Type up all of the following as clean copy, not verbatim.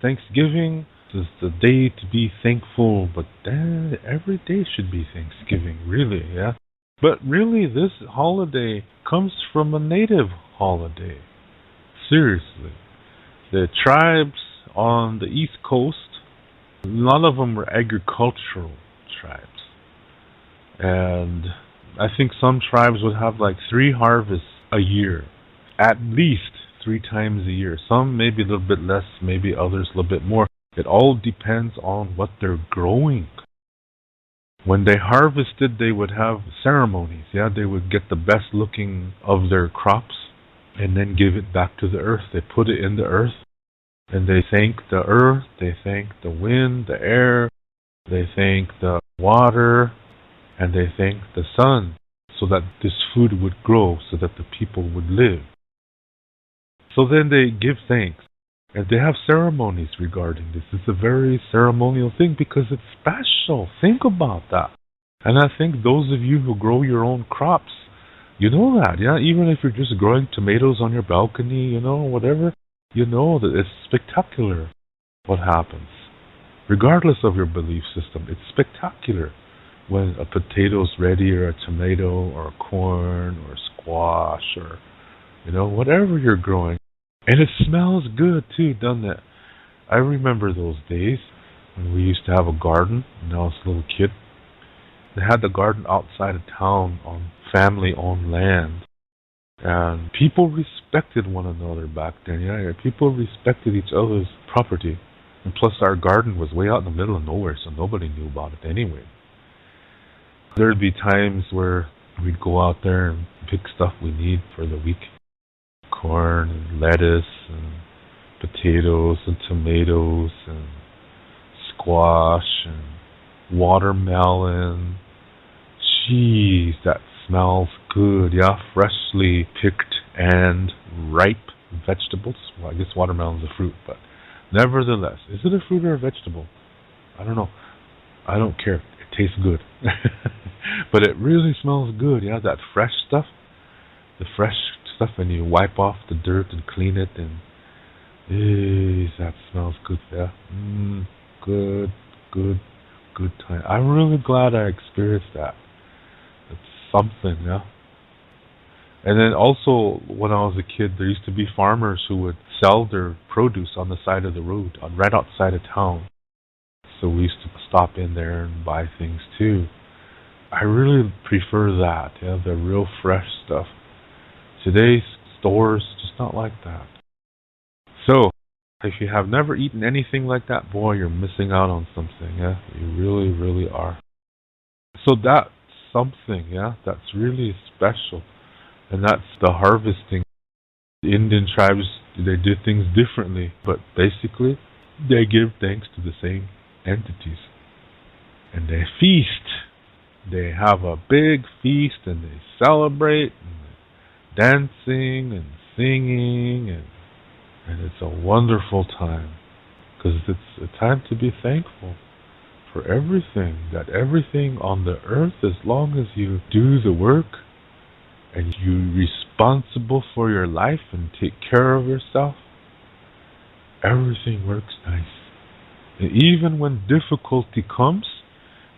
Thanksgiving is the day to be thankful, but then every day should be Thanksgiving, really, yeah? But really, this holiday comes from a native holiday. Seriously. The tribes on the East Coast, a lot of them were agricultural tribes. And I think some tribes would have like 3 harvests a year, at least 3 times a year. Some maybe a little bit less, maybe others a little bit more. It all depends on what they're growing. When they harvested, they would have ceremonies. Yeah, they would get the best looking of their crops and then give it back to the earth. They put it in the earth and they thank the earth, they thank the wind, the air, they thank the water, and they thank the sun so that this food would grow, so that the people would live. So then they give thanks. And they have ceremonies regarding this. It's a very ceremonial thing because it's special. Think about that. And I think those of you who grow your own crops, you know that, yeah? Even if you're just growing tomatoes on your balcony, you know, whatever, you know that it's spectacular what happens. Regardless of your belief system, it's spectacular when a potato's ready, or a tomato, or a corn, or a squash, or, you know, whatever you're growing. And it smells good too, doesn't it? I remember those days when we used to have a garden when I was a little kid. They had the garden outside of town on family-owned land. And people respected one another back then. Yeah, people respected each other's property. And plus our garden was way out in the middle of nowhere, so nobody knew about it anyway. There'd be times where we'd go out there and pick stuff we need for the week. Corn and lettuce and potatoes and tomatoes and squash and watermelon. Jeez, that smells good. Yeah, freshly picked and ripe vegetables. Well, I guess watermelon is a fruit, but nevertheless, is it a fruit or a vegetable? I don't know. I don't care. It tastes good. But it really smells good. Yeah, that fresh stuff. The fresh stuff, and you wipe off the dirt and clean it, and that smells good. Yeah, good time. I'm really glad I experienced that. It's something, yeah. And then also, when I was a kid, there used to be farmers who would sell their produce on the side of the road, right outside of town. So we used to stop in there and buy things too. I really prefer that, yeah, the real fresh stuff. Today's stores, just not like that. So, if you have never eaten anything like that, boy, you're missing out on something, yeah? You really, really are. So that's something, yeah? That's really special. And that's the harvesting. The Indian tribes, they did things differently, but basically, they give thanks to the same entities. And they feast. They have a big feast, and they celebrate, and dancing and singing, and it's a wonderful time, because it's a time to be thankful for everything, that everything on the earth, as long as you do the work and you're responsible for your life and take care of yourself, everything works nice. And even when difficulty comes,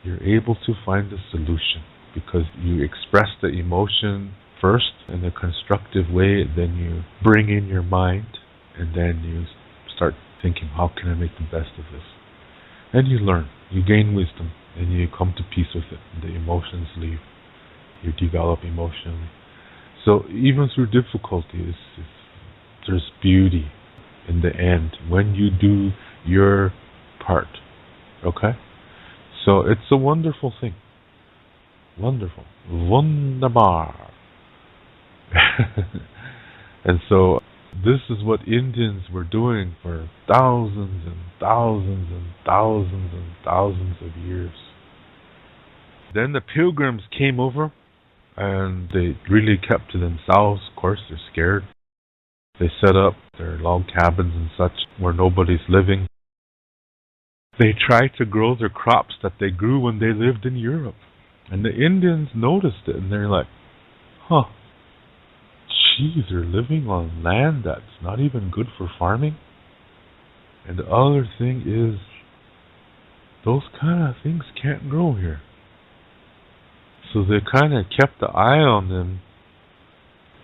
you're able to find a solution, because you express the emotion first in a constructive way, then you bring in your mind, and then you start thinking, how can I make the best of this? And you learn, you gain wisdom, and you come to peace with it. The emotions leave. You develop emotionally. So even through difficulties, there's beauty in the end when you do your part. Okay? So it's a wonderful thing. Wonderful. Wunderbar. And so this is what Indians were doing for thousands and thousands and thousands and thousands of years. Then the Pilgrims came over, and they really kept to themselves. Of course, they're scared. They set up their log cabins and such where nobody's living. They tried to grow their crops that they grew when they lived in Europe. And the Indians noticed it, and they're like, geez, they're living on land that's not even good for farming. And the other thing is, those kind of things can't grow here. So they kind of kept the eye on them,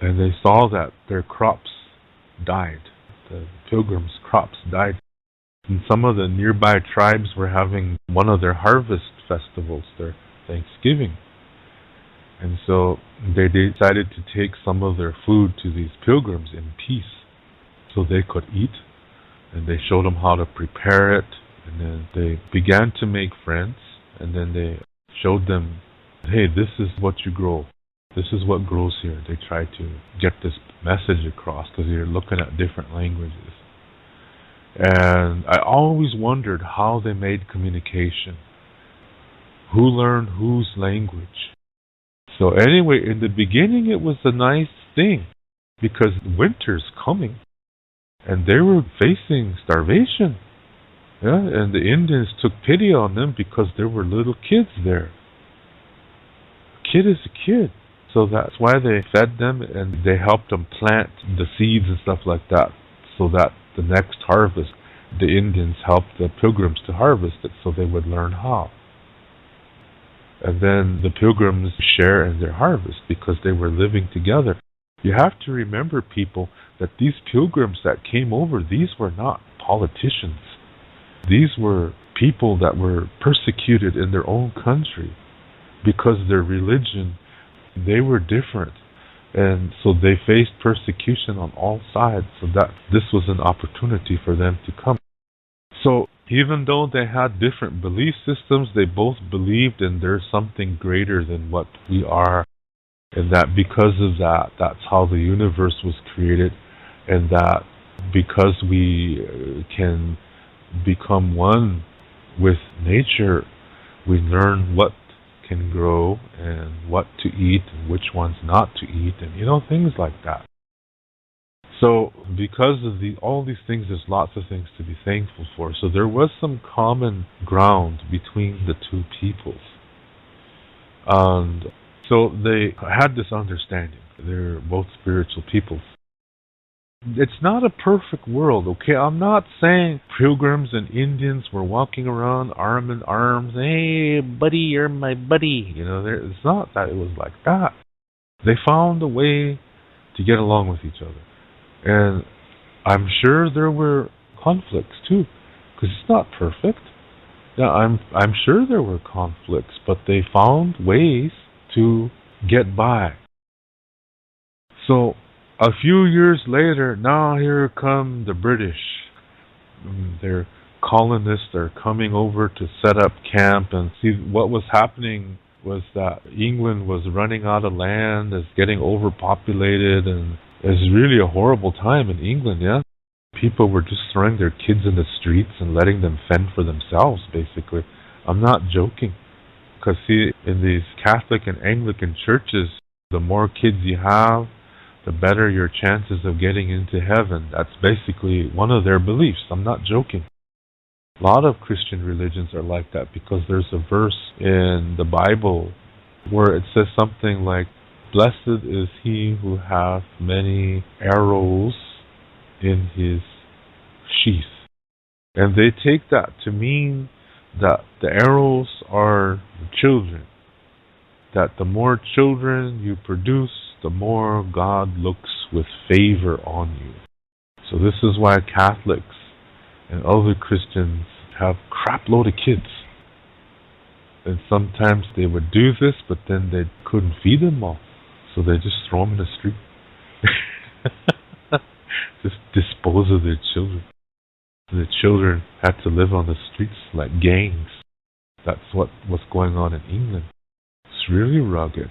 and they saw that their crops died. The Pilgrims' crops died. And some of the nearby tribes were having one of their harvest festivals, their Thanksgiving. And so they decided to take some of their food to these pilgrims in peace so they could eat. And they showed them how to prepare it. And then they began to make friends. And then they showed them, hey, this is what you grow. This is what grows here. They tried to get this message across because you're looking at different languages. And I always wondered how they made communication. Who learned whose language? So anyway, in the beginning it was a nice thing because winter's coming and they were facing starvation. Yeah, and the Indians took pity on them because there were little kids there. A kid is a kid. So that's why they fed them and they helped them plant the seeds and stuff like that so that the next harvest, the Indians helped the Pilgrims to harvest it so they would learn how. And then the Pilgrims share in their harvest because they were living together. You have to remember, people, that these Pilgrims that came over, these were not politicians. These were people that were persecuted in their own country because their religion, they were different. And so they faced persecution on all sides, so that this was an opportunity for them to come. So even though they had different belief systems, they both believed in there's something greater than what we are, and that because of that, that's how the universe was created, and that because we can become one with nature, we learn what can grow and what to eat and which ones not to eat, and things like that. So because of all these things, there's lots of things to be thankful for. So there was some common ground between the two peoples. And so they had this understanding. They're both spiritual peoples. It's not a perfect world, okay? I'm not saying Pilgrims and Indians were walking around arm in arms. Hey, buddy, you're my buddy. It's not that it was like that. They found a way to get along with each other. And I'm sure there were conflicts too, because it's not perfect. Yeah, I'm sure there were conflicts, but they found ways to get by. So a few years later, now here come the British. Their colonists are coming over to set up camp, and see what was happening was that England was running out of land, is getting overpopulated, and it's really a horrible time in England, yeah? People were just throwing their kids in the streets and letting them fend for themselves, basically. I'm not joking. Because, see, in these Catholic and Anglican churches, the more kids you have, the better your chances of getting into heaven. That's basically one of their beliefs. I'm not joking. A lot of Christian religions are like that because there's a verse in the Bible where it says something like, blessed is he who hath many arrows in his sheath. And they take that to mean that the arrows are the children. That the more children you produce, the more God looks with favor on you. So this is why Catholics and other Christians have crap load of kids. And sometimes they would do this, but then they couldn't feed them all. So they just throw them in the street. Just dispose of their children. The children had to live on the streets like gangs. That's what was going on in England. It's really rugged.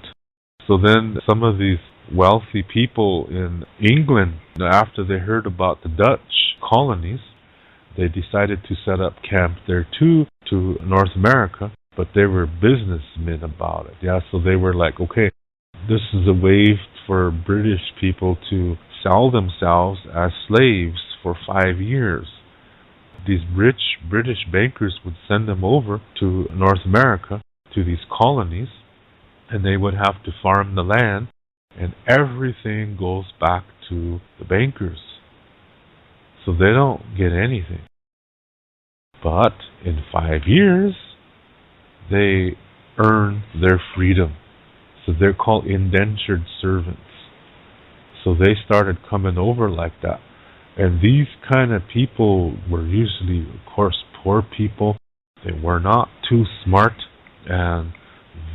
So then some of these wealthy people in England, after they heard about the Dutch colonies, they decided to set up camp there too, to North America, but they were businessmen about it. Yeah, so they were like, okay, this is a way for British people to sell themselves as slaves for 5 years. These rich British bankers would send them over to North America, to these colonies, and they would have to farm the land, and everything goes back to the bankers. So they don't get anything. But in 5 years, they earn their freedom. So they're called indentured servants. So they started coming over like that. And these kind of people were usually, of course, poor people. They were not too smart and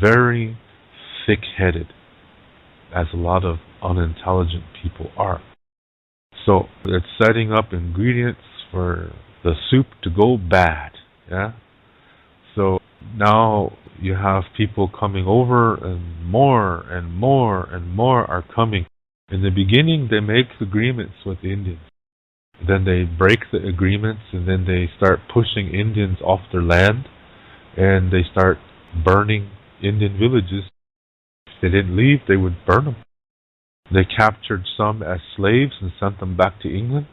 very thick-headed, as a lot of unintelligent people are. So it's setting up ingredients for the soup to go bad. Yeah. So now you have people coming over, and more and more and more are coming. In the beginning, they make agreements with the Indians. Then they break the agreements, and then they start pushing Indians off their land, and they start burning Indian villages. If they didn't leave, they would burn them. They captured some as slaves and sent them back to England.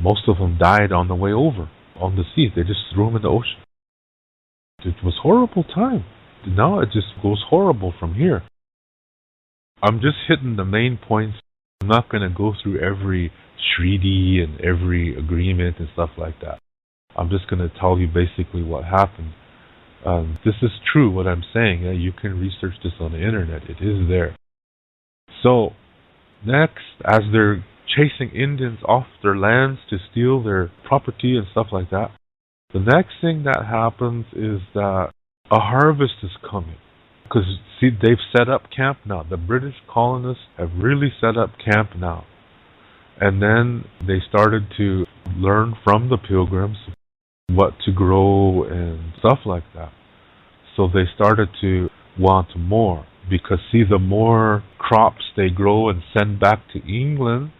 Most of them died on the way over, on the sea. They just threw them in the ocean. It was a horrible time. Now it just goes horrible from here. I'm just hitting the main points. I'm not going to go through every treaty and every agreement and stuff like that. I'm just going to tell you basically what happened. This is true, what I'm saying. You can research this on the internet. It is there. So, next, as they're chasing Indians off their lands to steal their property and stuff like that, the next thing that happens is that a harvest is coming. Because, see, they've set up camp now. The British colonists have really set up camp now. And then they started to learn from the Pilgrims what to grow and stuff like that. So they started to want more. Because, see, the more crops they grow and send back to England,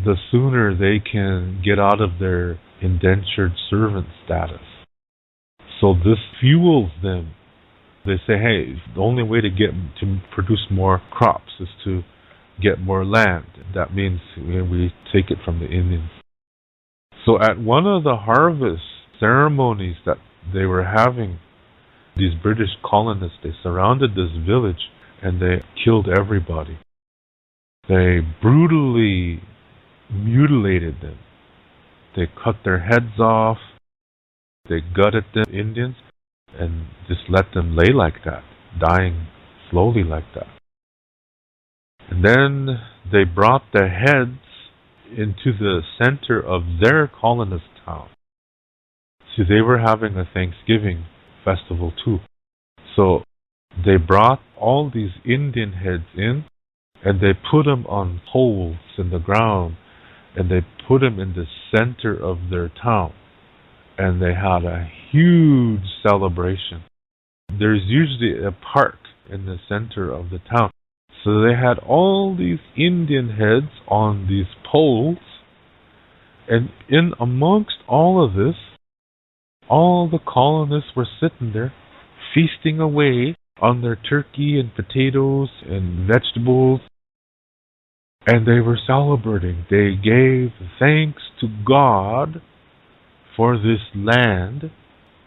the sooner they can get out of their indentured servant status. So this fuels them. They say, hey, the only way to produce more crops is to get more land. That means we take it from the Indians. So at one of the harvest ceremonies that they were having, these British colonists, they surrounded this village and they killed everybody. They brutally mutilated them. They cut their heads off. They gutted the Indians and just let them lay like that, dying slowly like that. And then they brought their heads into the center of their colonist town. See, they were having a Thanksgiving festival too. So they brought all these Indian heads in, and they put them on poles in the ground, and they put them in the center of their town. And they had a huge celebration. There's usually a park in the center of the town. So they had all these Indian heads on these poles, and in amongst all of this, all the colonists were sitting there, feasting away on their turkey and potatoes and vegetables, and they were celebrating. They gave thanks to God for this land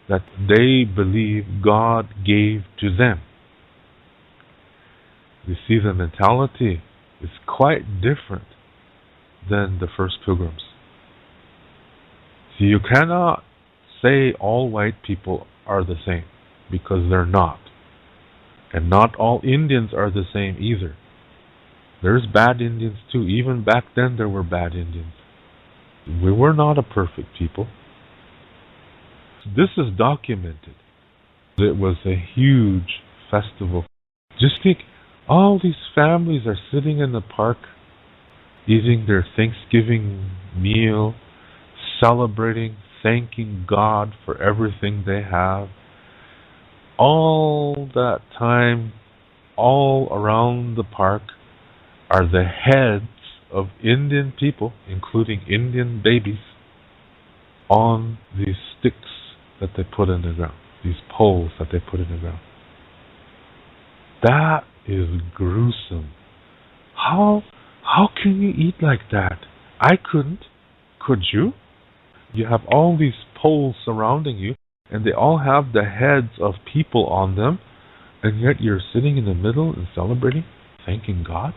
that they believe God gave to them. You see, the mentality is quite different than the first Pilgrims. See, you cannot say all white people are the same, because they're not. And not all Indians are the same either. There's bad Indians too. Even back then there were bad Indians. We were not a perfect people. This is documented. It was a huge festival. Just think, all these families are sitting in the park, eating their Thanksgiving meal, celebrating, thanking God for everything they have. All that time, all around the park, are the heads of Indian people, including Indian babies, on these sticks that they put in the ground, these poles that they put in the ground. That is gruesome. How can you eat like that? I couldn't. Could you? You have all these poles surrounding you, and they all have the heads of people on them, and yet you're sitting in the middle and celebrating, thanking God?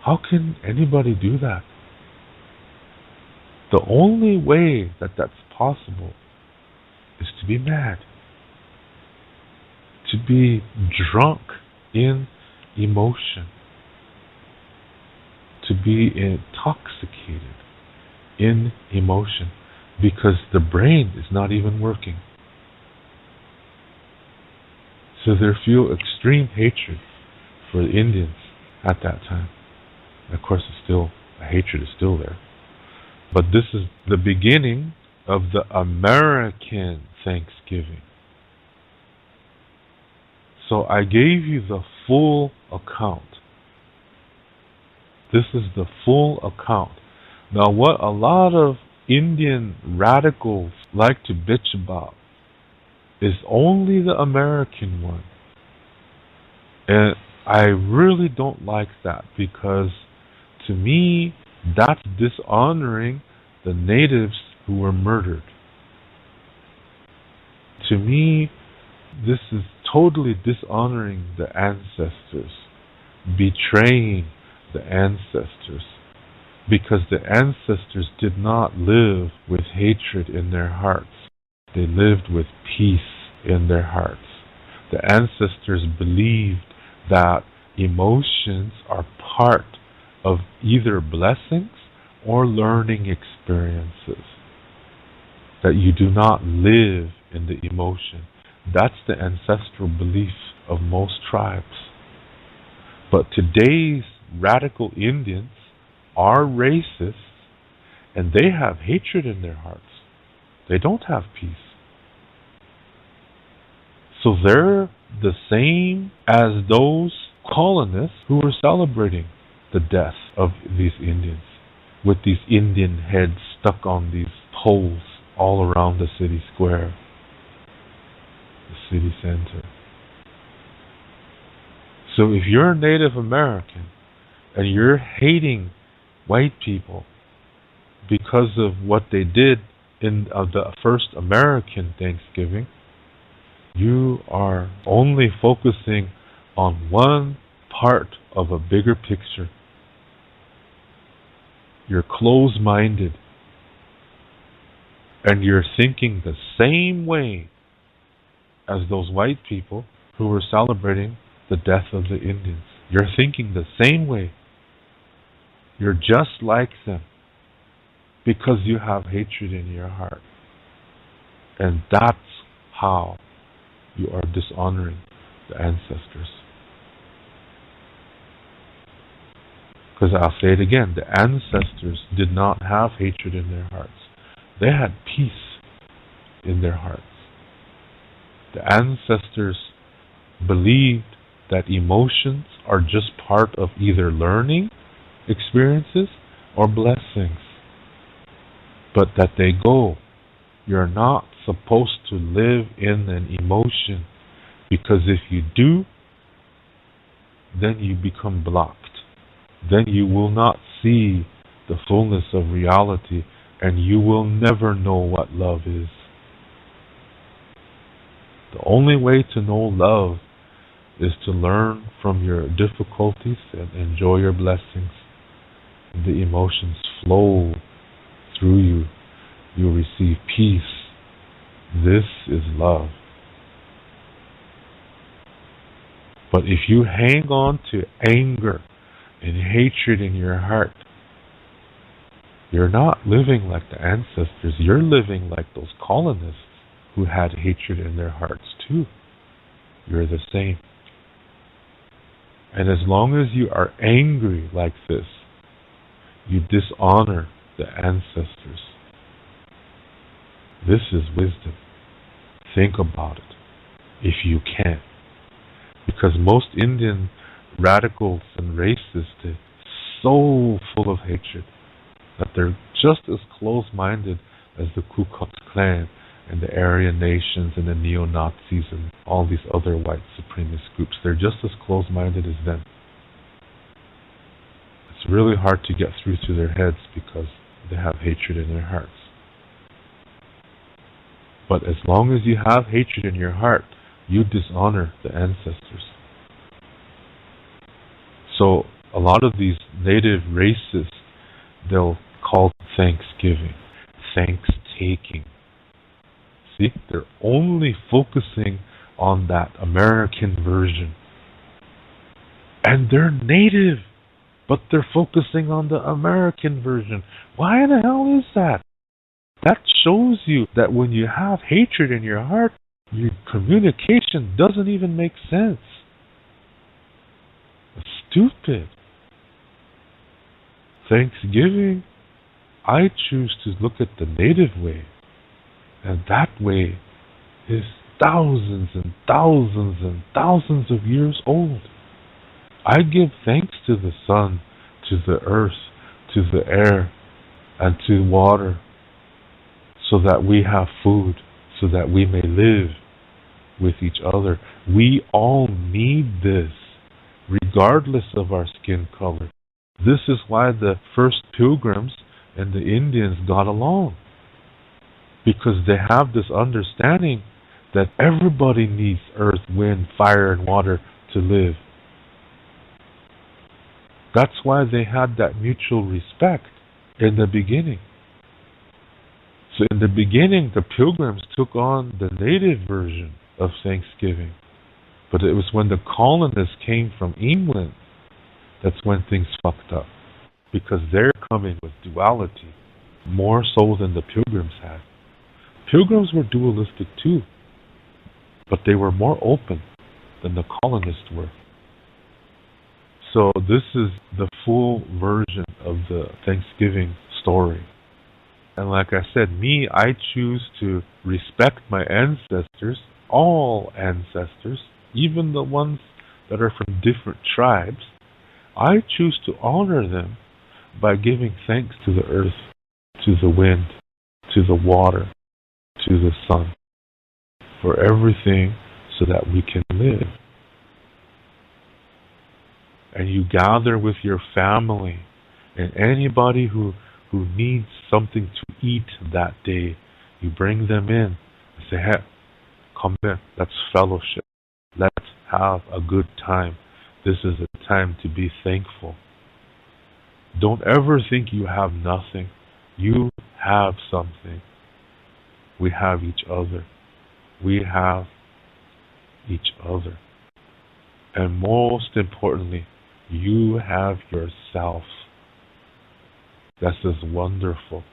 How can anybody do that? The only way that that's possible is to be mad, to be drunk in emotion, to be intoxicated in emotion, because the brain is not even working. So they feel extreme hatred for the Indians at that time. And of course, the hatred is still there. But this is the beginning of the American Thanksgiving. So I gave you the full account. This is the full account. Now, what a lot of Indian radicals like to bitch about is only the American one. And I really don't like that, because to me, that's dishonoring the natives who were murdered. To me, this is totally dishonoring the ancestors, betraying the ancestors, because the ancestors did not live with hatred in their hearts. They lived with peace in their hearts. The ancestors believed that emotions are part of either blessings or learning experiences, that you do not live in the emotion. That's the ancestral belief of most tribes. But today's radical Indians are racist, and they have hatred in their hearts. They don't have peace. So they're the same as those colonists who were celebrating the death of these Indians, with these Indian heads stuck on these poles all around the city square, the city center. So if you're a Native American and you're hating white people because of what they did in the first American Thanksgiving, you are only focusing on one part of a bigger picture. You're closed-minded, and you're thinking the same way as those white people who were celebrating the death of the Indians. You're thinking the same way. You're just like them because you have hatred in your heart. And that's how you are dishonoring the ancestors. Because I'll say it again, the ancestors did not have hatred in their hearts. They had peace in their hearts. The ancestors believed that emotions are just part of either learning experiences or blessings, but that they go. You're not supposed to live in an emotion, because if you do, then you become blocked. Then you will not see the fullness of reality, and you will never know what love is. The only way to know love is to learn from your difficulties and enjoy your blessings. The emotions flow through you. You receive peace. This is love. But if you hang on to anger and hatred in your heart, you're not living like the ancestors. You're living like those colonists who had hatred in their hearts too. You're the same. And as long as you are angry like this, you dishonor the ancestors. This is wisdom. Think about it, if you can. Because most Indian radicals and racists are so full of hatred that they're just as close-minded as the Ku Klux Klan and the Aryan Nations and the neo-Nazis and all these other white supremacist groups. They're just as close-minded as them. It's really hard to get through to their heads because they have hatred in their hearts. But as long as you have hatred in your heart, you dishonor the ancestors. So a lot of these native racists, they'll called thanksgiving, thanks-taking. See, they're only focusing on that American version. And they're native, but they're focusing on the American version. Why the hell is that? That shows you that when you have hatred in your heart, your communication doesn't even make sense. It's stupid. Thanksgiving, I choose to look at the native way. And that way is thousands and thousands and thousands of years old. I give thanks to the sun, to the earth, to the air, and to water, so that we have food, so that we may live with each other. We all need this, regardless of our skin color. This is why the first Pilgrims and the Indians got along, because they have this understanding that everybody needs earth, wind, fire, and water to live. That's why they had that mutual respect in the beginning. So in the beginning, the Pilgrims took on the native version of Thanksgiving. But it was when the colonists came from England, that's when things fucked up. Because they're coming with duality, more so than the Pilgrims had. Pilgrims were dualistic too, but they were more open than the colonists were. So this is the full version of the Thanksgiving story. And like I said, I choose to respect my ancestors, all ancestors, even the ones that are from different tribes. I choose to honor them by giving thanks to the earth, to the wind, to the water, to the sun, for everything so that we can live. And you gather with your family and anybody who needs something to eat that day. You bring them in and say, hey, come in, let's fellowship. Let's have a good time. This is a time to be thankful. Don't ever think you have nothing. You have something. We have each other. We have each other. And most importantly, you have yourself. This is wonderful.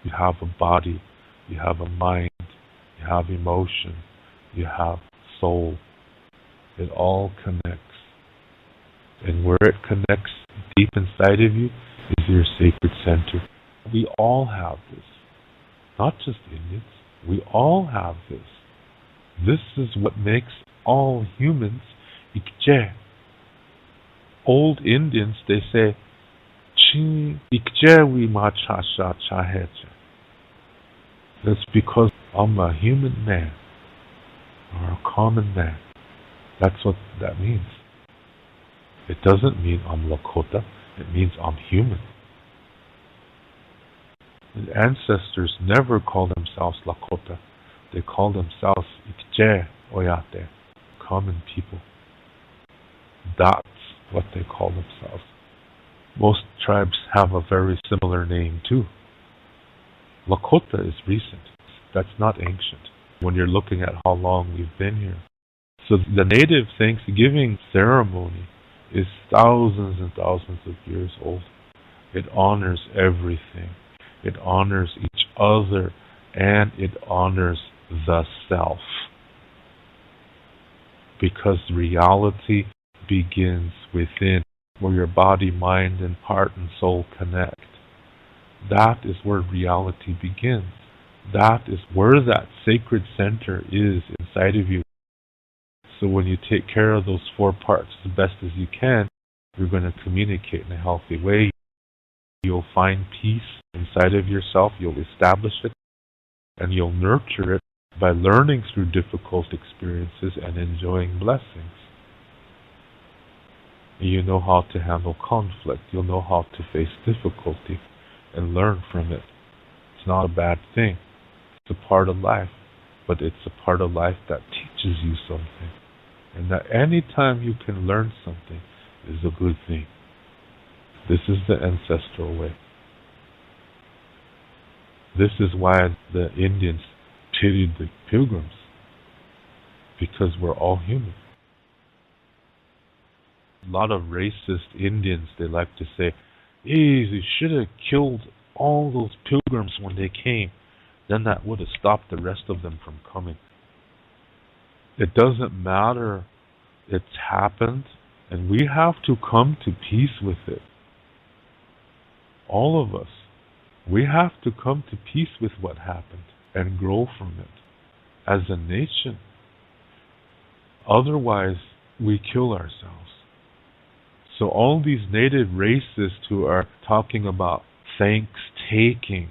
You have a body, you have a mind, you have emotion, you have soul. It all connects. And where it connects deep inside of you is your sacred center. We all have this. Not just Indians. We all have this. This is what makes all humans ikje. Old Indians, they say, Chi ikje wi ma cha sha cha heche. That's because I'm a human man, or a common man. That's what that means. It doesn't mean I'm Lakota. It means I'm human. The ancestors never called themselves Lakota. They called themselves Ikje Oyate, common people. That's what they call themselves. Most tribes have a very similar name too. Lakota is recent. That's not ancient when you're looking at how long we've been here. So the native Thanksgiving ceremony is thousands and thousands of years old. It honors everything. It honors each other, and it honors the self. Because reality begins within, where your body, mind, and heart and soul connect. That is where reality begins. That is where that sacred center is inside of you. So when you take care of those four parts the best as you can, you're going to communicate in a healthy way. You'll find peace inside of yourself. You'll establish it, and you'll nurture it by learning through difficult experiences and enjoying blessings. You know how to handle conflict. You'll know how to face difficulty and learn from it. It's not a bad thing. It's a part of life, but it's a part of life that teaches you something. And that any time you can learn something is a good thing. This is the ancestral way. This is why the Indians pitied the Pilgrims, because we're all human. A lot of racist Indians, they like to say, hey, they should have killed all those Pilgrims when they came. Then that would have stopped the rest of them from coming. It doesn't matter. It's happened, and we have to come to peace with it. All of us. We have to come to peace with what happened and grow from it as a nation. Otherwise, we kill ourselves. So all these native racists who are talking about thanks-taking,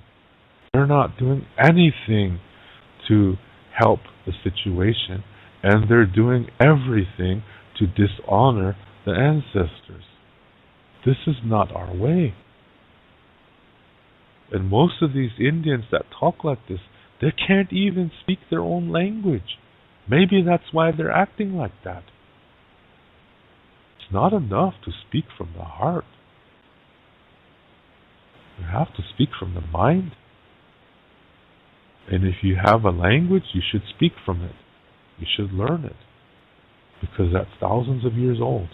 they're not doing anything to help the situation, and they're doing everything to dishonor the ancestors. This is not our way. And most of these Indians that talk like this, they can't even speak their own language. Maybe that's why they're acting like that. It's not enough to speak from the heart. You have to speak from the mind. And if you have a language, you should speak from it. You should learn it. Because that's thousands of years old.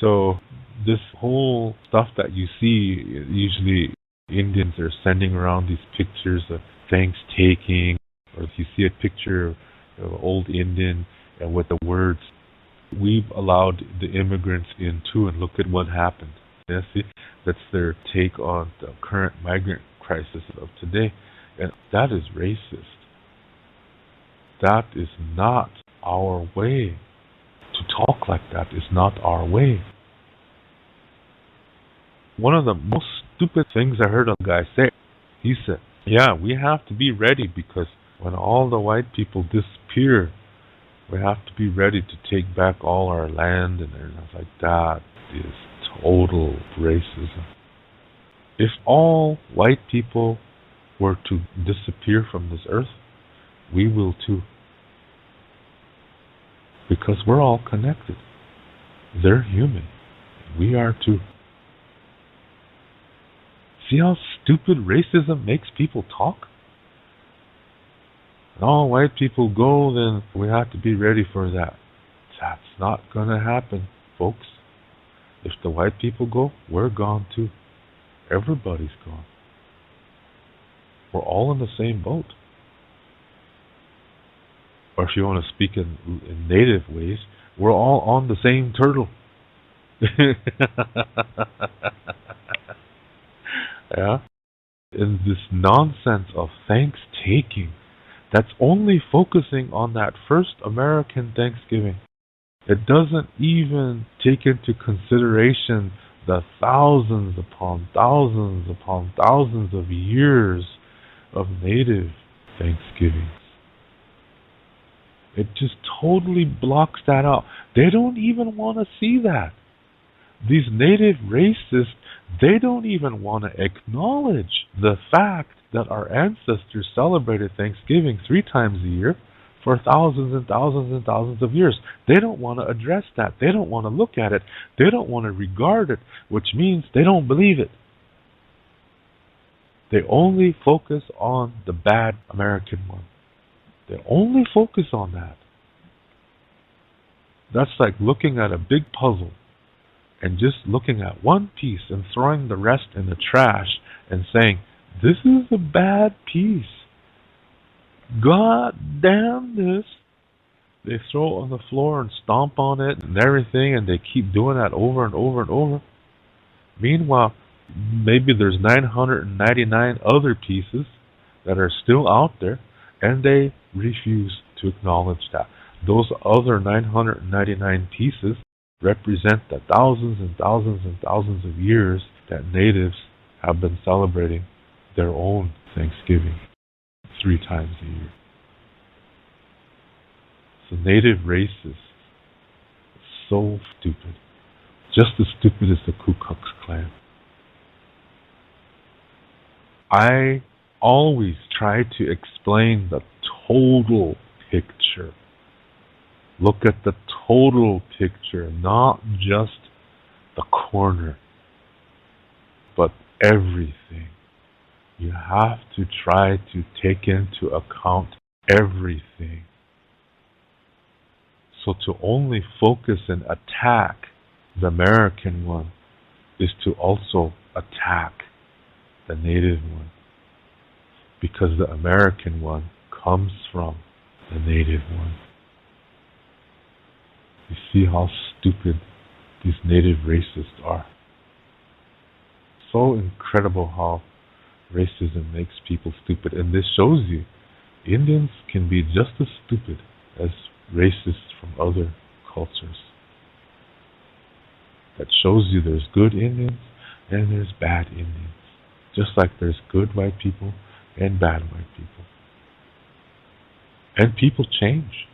So this whole stuff that you see, usually Indians are sending around these pictures of thanks-taking, or if you see a picture of an old Indian and with the words, we've allowed the immigrants in too, and look at what happened. Yeah, see, that's their take on the current migrant crisis of today, and that is racist. That is not our way. To talk like that is not our way. One of the most stupid things I heard a guy say, he said, yeah, we have to be ready because when all the white people disappear, we have to be ready to take back all our land. And I was like, that is total racism. If all white people were to disappear from this earth, we will too. Because we're all connected. They're human. We are too. See how stupid racism makes people talk? And all white people go, then we have to be ready for that. That's not going to happen, folks. If the white people go, we're gone too. Everybody's gone. We're all in the same boat. Or if you want to speak in native ways, we're all on the same turtle. Yeah? And this nonsense of thanks-taking, that's only focusing on that first American Thanksgiving. It doesn't even take into consideration the thousands upon thousands of years of native Thanksgivings. It just totally blocks that out. They don't even want to see that. These native racists, they don't even want to acknowledge the fact that our ancestors celebrated Thanksgiving 3 times a year for thousands and thousands and thousands of years. They don't want to address that. They don't want to look at it. They don't want to regard it, which means they don't believe it. They only focus on the bad American one. They only focus on that. That's like looking at a big puzzle and just looking at one piece and throwing the rest in the trash and saying, this is a bad piece. God damn this. They throw it on the floor and stomp on it and everything, and they keep doing that over and over and over. Meanwhile, maybe there's 999 other pieces that are still out there, and they refuse to acknowledge that. Those other 999 pieces represent the thousands and thousands and thousands of years that natives have been celebrating their own Thanksgiving 3 times a year. So native racists, so stupid. Just as stupid as the Ku Klux Klan. I always try to explain the total picture. Look at the total picture, not just the corner, but everything. You have to try to take into account everything. So to only focus and attack the American one is to also attack the native one, because the American one comes from the native one. You see how stupid these native racists are. So incredible how racism makes people stupid. And this shows you Indians can be just as stupid as racists from other cultures. That shows you there's good Indians and there's bad Indians. Just like there's good white people and bad white people. And people change.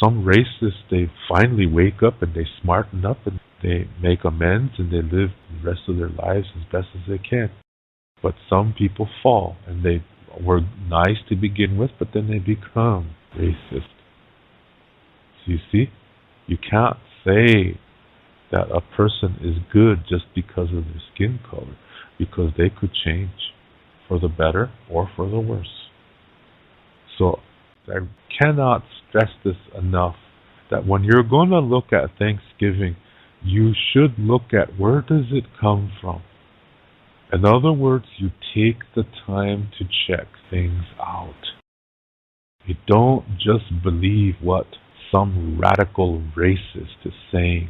Some racists, they finally wake up and they smarten up and they make amends and they live the rest of their lives as best as they can. But some people fall and they were nice to begin with, but then they become racist. So you see, you can't say that a person is good just because of their skin color, because they could change for the better or for the worse. So I cannot stress this enough, that when you're going to look at Thanksgiving, you should look at where does it come from. In other words, you take the time to check things out. You don't just believe what some radical racist is saying.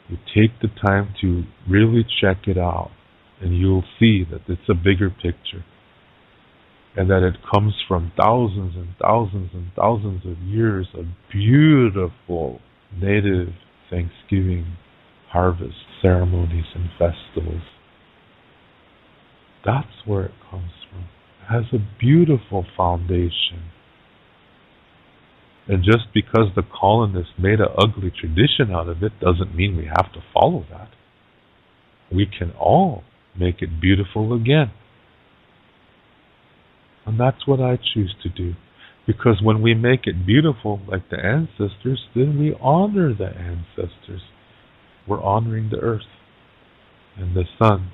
You take the time to really check it out, and you'll see that it's a bigger picture, and that it comes from thousands and thousands and thousands of years of beautiful native Thanksgiving harvest ceremonies and festivals. That's where it comes from. It has a beautiful foundation. And just because the colonists made an ugly tradition out of it doesn't mean we have to follow that. We can all make it beautiful again. And that's what I choose to do. Because when we make it beautiful like the ancestors, then we honor the ancestors. We're honoring the earth and the sun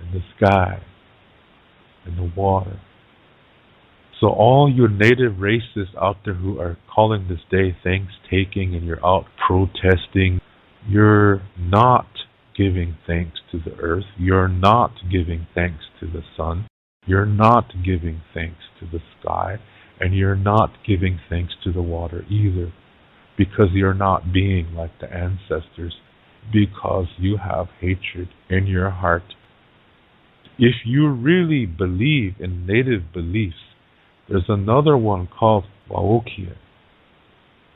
and the sky and the water. So all your native racists out there who are calling this day thanks-taking and you're out protesting, you're not giving thanks to the earth. You're not giving thanks to the sun. You're not giving thanks to the sky. And you're not giving thanks to the water either. Because you're not being like the ancestors. Because you have hatred in your heart. If you really believe in native beliefs, there's another one called Waokia.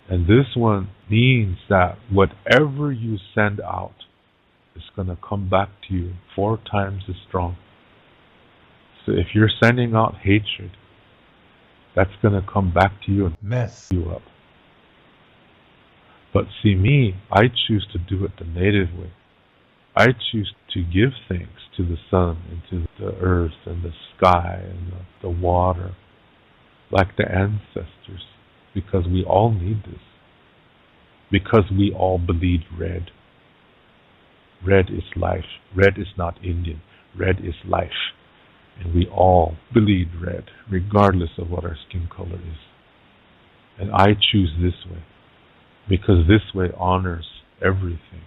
And this one means that whatever you send out is going to come back to you 4 times as strong. So if you're sending out hatred, that's going to come back to you and mess you up. But see me, I choose to do it the native way. I choose to give thanks to the sun and to the earth and the sky and the water, like the ancestors, because we all need this. Because we all bleed red. Red is life. Red is not Indian. Red is life. And we all bleed red, regardless of what our skin color is. And I choose this way, because this way honors everything.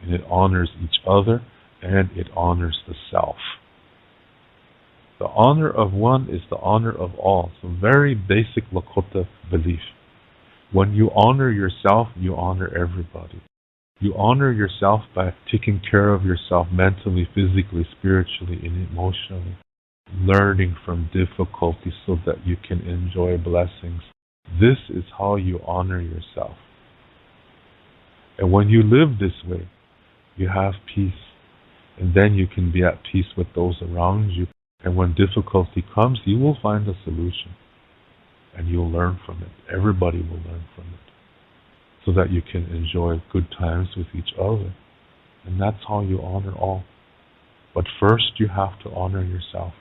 And it honors each other, and it honors the self. The honor of one is the honor of all. It's a very basic Lakota belief. When you honor yourself, you honor everybody. You honor yourself by taking care of yourself mentally, physically, spiritually, and emotionally. Learning from difficulty so that you can enjoy blessings. This is how you honor yourself. And when you live this way, you have peace. And then you can be at peace with those around you. And when difficulty comes, you will find a solution. And you'll learn from it. Everybody will learn from it. So that you can enjoy good times with each other. And that's how you honor all. But first you have to honor yourself.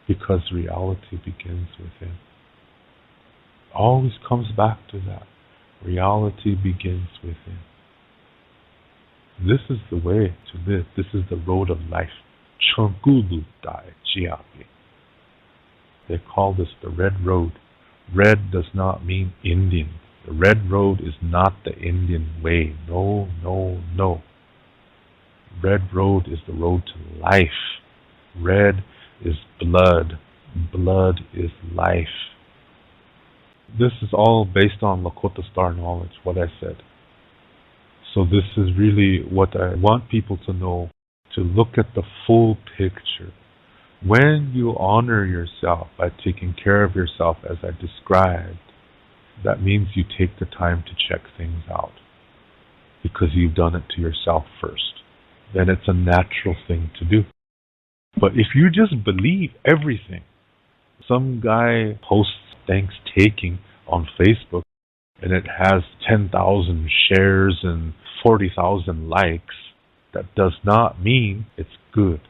Because reality begins within. Always comes back to that. Reality begins within. This is the way to live. This is the road of life. Chongulu Dai Chiapi. They call this the Red Road. Red does not mean Indian. The Red Road is not the Indian way. No, no, no. Red Road is the road to life. Red is blood. Blood is life. This is all based on Lakota Star Knowledge, what I said. So this is really what I want people to know, to look at the full picture. When you honor yourself by taking care of yourself as I described, that means you take the time to check things out because you've done it to yourself first. Then it's a natural thing to do. But if you just believe everything, some guy posts thanks-taking on Facebook and it has 10,000 shares and 40,000 likes, that does not mean it's good.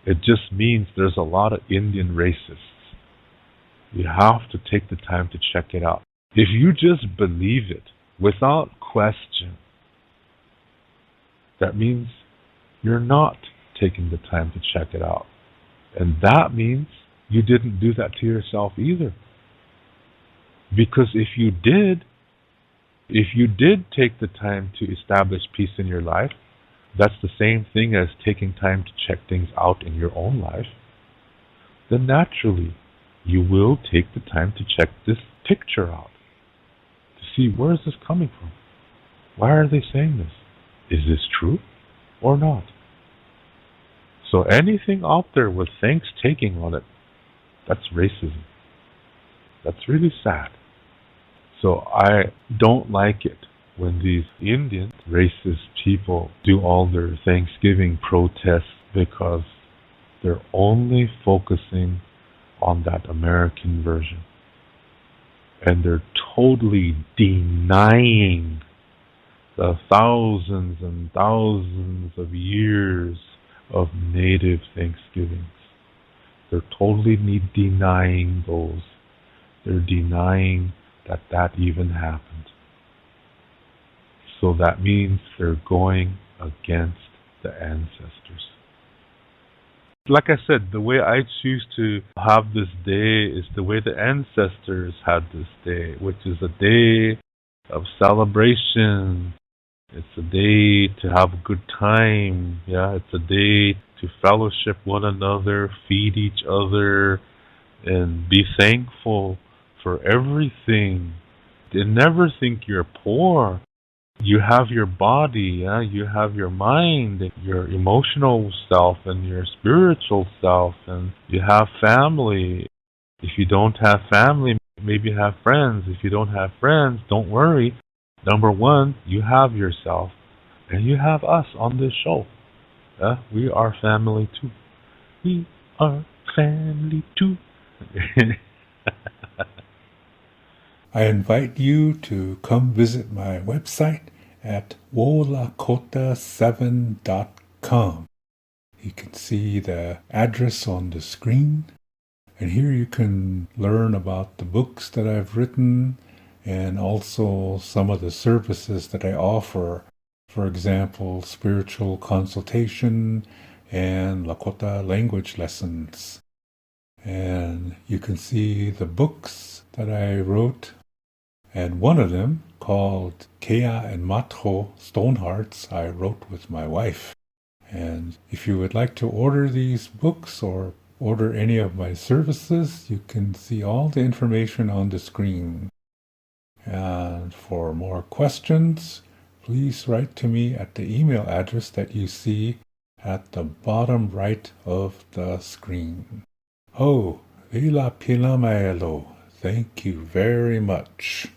It just means there's a lot of Indian racists. You have to take the time to check it out. If you just believe it without question, that means you're not taking the time to check it out. And that means you didn't do that to yourself either. Because if you did take the time to establish peace in your life, that's the same thing as taking time to check things out in your own life, then naturally you will take the time to check this picture out, to see where is this coming from? Why are they saying this? Is this true or not? So anything out there with thanks-taking on it, that's racism. That's really sad. So I don't like it when these Indian racist people do all their Thanksgiving protests because they're only focusing on that American version. And they're totally denying the thousands and thousands of years of native Thanksgivings. They're totally denying those. They're denying that even happened. So that means they're going against the ancestors. Like I said, the way I choose to have this day is the way the ancestors had this day, which is a day of celebration. It's a day to have a good time. Yeah, it's a day to fellowship one another, feed each other, and be thankful for everything. And never think you're poor. You have your body, yeah? You have your mind, your emotional self, and your spiritual self, and you have family. If you don't have family, maybe you have friends. If you don't have friends, don't worry. Number one, you have yourself, and you have us on this show. We are family too. We are family too. I invite you to come visit my website at wolakota7.com. You can see the address on the screen, and here you can learn about the books that I've written and also some of the services that I offer. For example, spiritual consultation and Lakota language lessons. And you can see the books that I wrote, and one of them, called Keya Mato Stonehearts, I wrote with my wife. And if you would like to order these books or order any of my services, you can see all the information on the screen. And for more questions, please write to me at the email address that you see at the bottom right of the screen. Oh, Vila Pilamaelo, thank you very much.